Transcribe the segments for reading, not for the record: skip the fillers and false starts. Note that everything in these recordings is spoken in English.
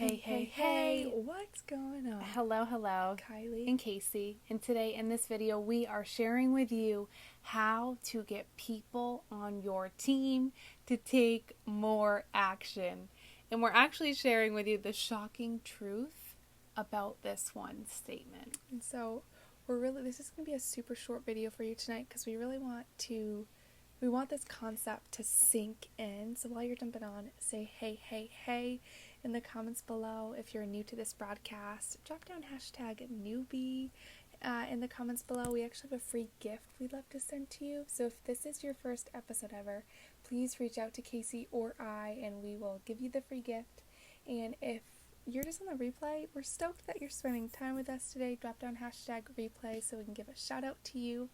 Hey, what's going on? Hello, Kylie and Casey. And today in this video, we are sharing with you how to get people on your team to take more action. And we're actually sharing with you the shocking truth about this one statement. And so this is going to be a super short video for you tonight because we want this concept to sink in. So while you're jumping on, say hey in the comments below. If you're new to this broadcast, drop down hashtag newbie in the comments below. We actually have a free gift we'd love to send to you. So if this is your first episode ever, please reach out to Casey or I and we will give you the free gift. And if you're just on the replay, we're stoked that you're spending time with us today. Drop down hashtag replay so we can give a shout out to you.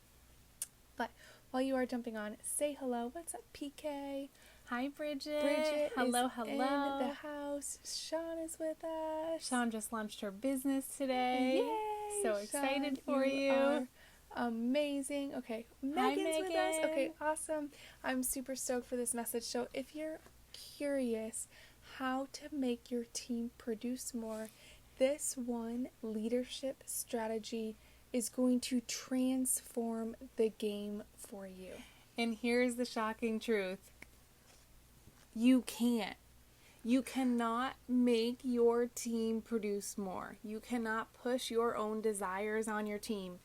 But while you are jumping on, say hello. What's up, PK? Hi, Bridget. Bridget hello. in the house. Sean is with us. Sean just launched her business today. Yay! So excited Sean, for you. Are amazing. Okay, Megan's with us. Okay, awesome. I'm super stoked for this message. So if you're curious how to make your team produce more, this one leadership strategy is going to transform the game for you. And here's the shocking truth. You can't. You cannot make your team produce more. You cannot push your own desires on your team.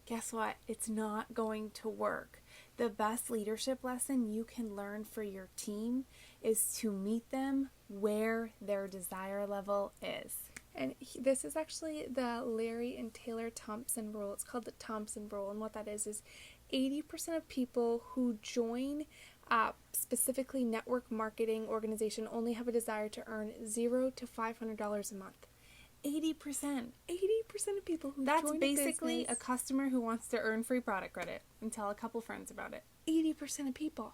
Guess what? It's not going to work. The best leadership lesson you can learn for your team is to meet them where their desire level is. And this is actually the Larry and Taylor Thompson rule. It's called the Thompson rule. And what that is 80% of people who join specifically network marketing organization only have a desire to earn $0 to $500 a month. 80% of people who That's join basically business, a customer who wants to earn free product credit and tell a couple friends about it. 80% of people.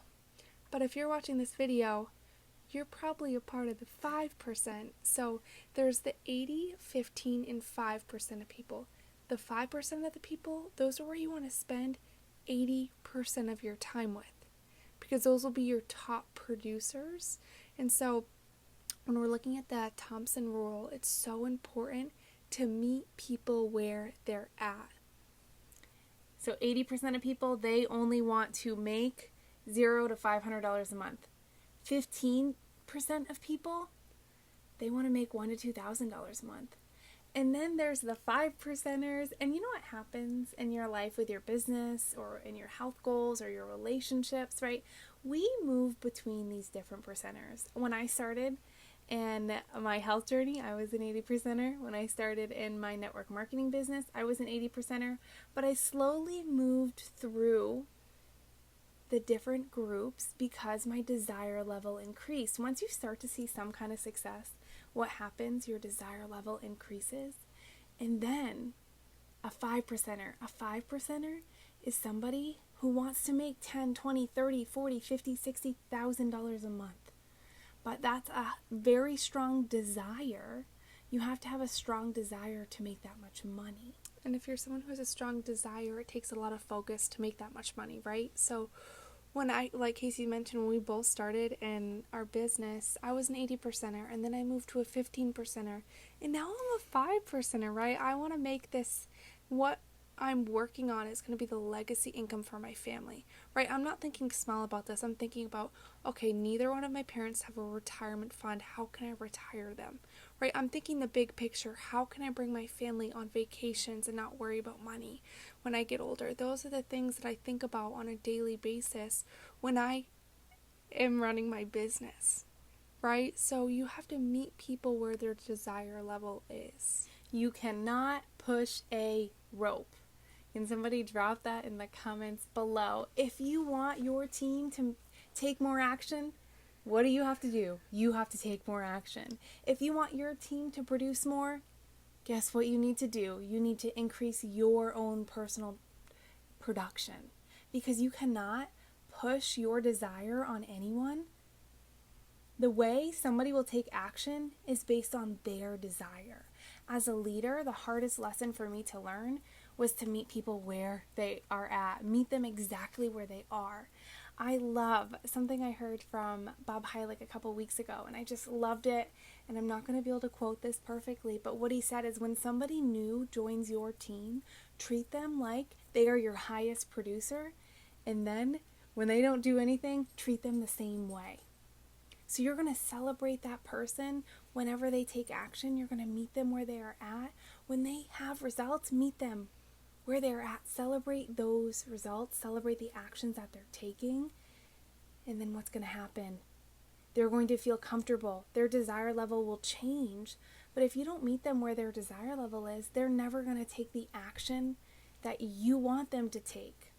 But if you're watching this video, you're probably a part of the 5%. So there's the 80, 15, and 5% of people. The 5% of the people, those are where you want to spend 80% of your time with, because those will be your top producers. And so when we're looking at that Thompson rule, it's so important to meet people where they're at. So 80% of people, they only want to make $0 to $500 a month. 15% of people, they want to make $1,000 to $2,000 a month. And then there's the 5%ers, and you know what happens in your life with your business or in your health goals or your relationships, right? We move between these different percenters. When I started in my health journey, I was an 80%er. When I started in my network marketing business, I was an 80%er. But I slowly moved through the different groups because my desire level increased. Once you start to see some kind of success, what happens? Your desire level increases. And then a 5%er. A 5%er is somebody who wants to make $10,000, $20,000, $30,000, $40,000, $50,000, $60,000 a month. But that's a very strong desire. You have to have a strong desire to make that much money. And if you're someone who has a strong desire, it takes a lot of focus to make that much money, right? So when like Casey mentioned, when we both started in our business, I was an 80%er, and then I moved to a 15%er, and now I'm a 5%er, right? I want to make this, what I'm working on is going to be the legacy income for my family, right? I'm not thinking small about this. I'm thinking about, okay, neither one of my parents have a retirement fund. How can I retire them, right? I'm thinking the big picture. How can I bring my family on vacations and not worry about money when I get older? Those are the things that I think about on a daily basis when I am running my business, right? So you have to meet people where their desire level is. You cannot push a rope. Can somebody drop that in the comments below? If you want your team to take more action, what do you have to do? You have to take more action. If you want your team to produce more, guess what you need to do? You need to increase your own personal production, because you cannot push your desire on anyone. The way somebody will take action is based on their desire. As a leader, the hardest lesson for me to learn was to meet people where they are at, meet them exactly where they are. I love something I heard from Bob Heilig a couple weeks ago, and I just loved it. And I'm not going to be able to quote this perfectly, but what he said is when somebody new joins your team, treat them like they are your highest producer, and then when they don't do anything, treat them the same way. So you're going to celebrate that person whenever they take action. You're going to meet them where they are at. When they have results, meet them where they're at. Celebrate those results. Celebrate the actions that they're taking. And then what's going to happen? They're going to feel comfortable. Their desire level will change. But if you don't meet them where their desire level is, they're never going to take the action that you want them to take.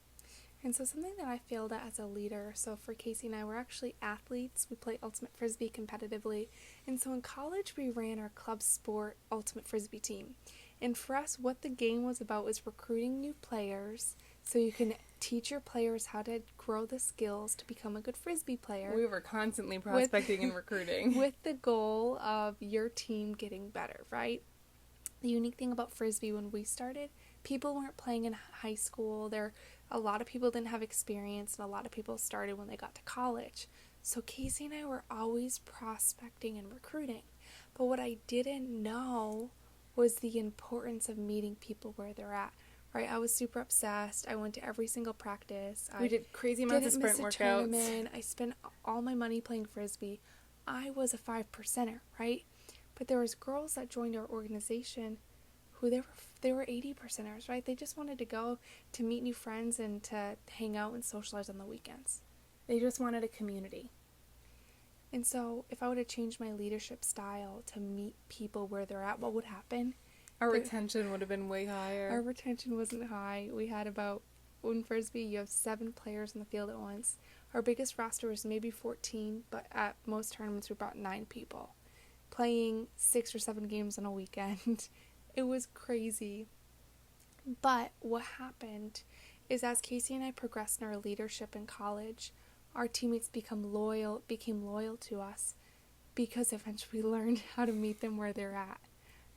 And so something that I failed at as a leader, so for Casey and I, we're actually athletes. We play Ultimate Frisbee competitively. And so in college, we ran our club sport Ultimate Frisbee team. And for us, what the game was about was recruiting new players so you can teach your players how to grow the skills to become a good Frisbee player. We were constantly prospecting and recruiting. With the goal of your team getting better, right? The unique thing about Frisbee when we started, people weren't playing in high school. A lot of people didn't have experience, and a lot of people started when they got to college. So Casey and I were always prospecting and recruiting. But what I didn't know was the importance of meeting people where they're at. Right? I was super obsessed. I went to every single practice. We did crazy amounts of sprint workouts. Tournament. I spent all my money playing Frisbee. I was a 5%er, right? But there was girls that joined our organization who they were 80%ers, right? They just wanted to go to meet new friends and to hang out and socialize on the weekends. They just wanted a community. And so if I would have changed my leadership style to meet people where they're at, what would happen? Our retention would have been way higher. Our retention wasn't high. We had in Frisbee, you have 7 players in the field at once. Our biggest roster was maybe 14, but at most tournaments we brought 9 people, playing 6 or 7 games on a weekend. It was crazy. But what happened is as Casey and I progressed in our leadership in college, our teammates became loyal to us because eventually we learned how to meet them where they're at,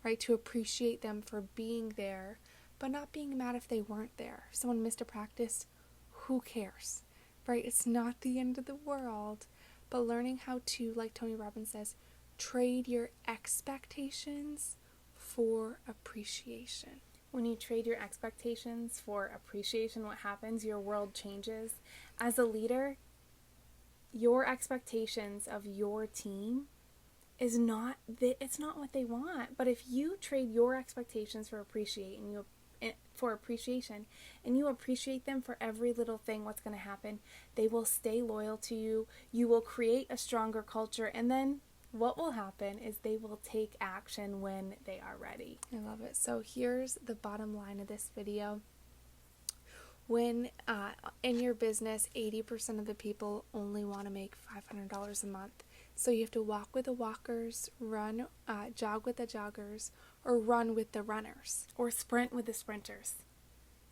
right? To appreciate them for being there, but not being mad if they weren't there. If someone missed a practice, who cares, right? It's not the end of the world, but learning how to, like Tony Robbins says, trade your expectations for appreciation. When you trade your expectations for appreciation, what happens? Your world changes. As a leader, your expectations of your team it's not what they want. But if you trade your expectations for appreciation and you appreciate them for every little thing, what's going to happen? They will stay loyal to you. You will create a stronger culture, and then what will happen is they will take action when they are ready. I love it. So here's the bottom line of this video. When in your business, 80% of the people only want to make $500 a month. So you have to walk with the walkers, jog with the joggers, or run with the runners. Or sprint with the sprinters.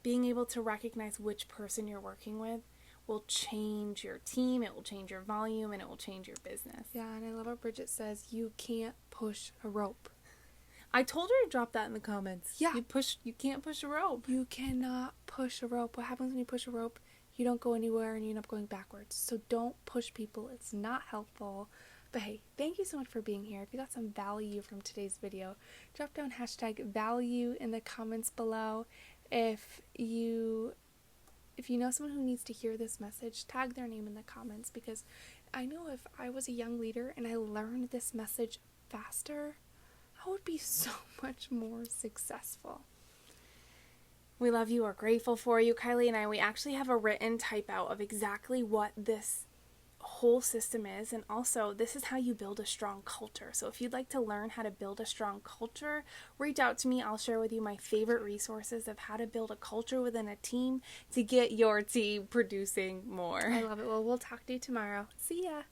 Being able to recognize which person you're working with will change your team, it will change your volume, and it will change your business. Yeah, and I love how Bridget says, you can't push a rope. I told her to drop that in the comments. Yeah. You can't push a rope. You cannot push a rope. What happens when you push a rope? You don't go anywhere and you end up going backwards. So don't push people. It's not helpful. But hey, thank you so much for being here. If you got some value from today's video, drop down #value in the comments below. If you know someone who needs to hear this message, tag their name in the comments, because I know if I was a young leader and I learned this message faster, I would be so much more successful. We love you. We're grateful for you. Kylie and I, we actually have a written type out of exactly what this whole system is, and also this is how you build a strong culture. So if you'd like to learn how to build a strong culture, reach out to me. I'll share with you my favorite resources of how to build a culture within a team to get your team producing more. I love it. Well, we'll talk to you tomorrow. See ya.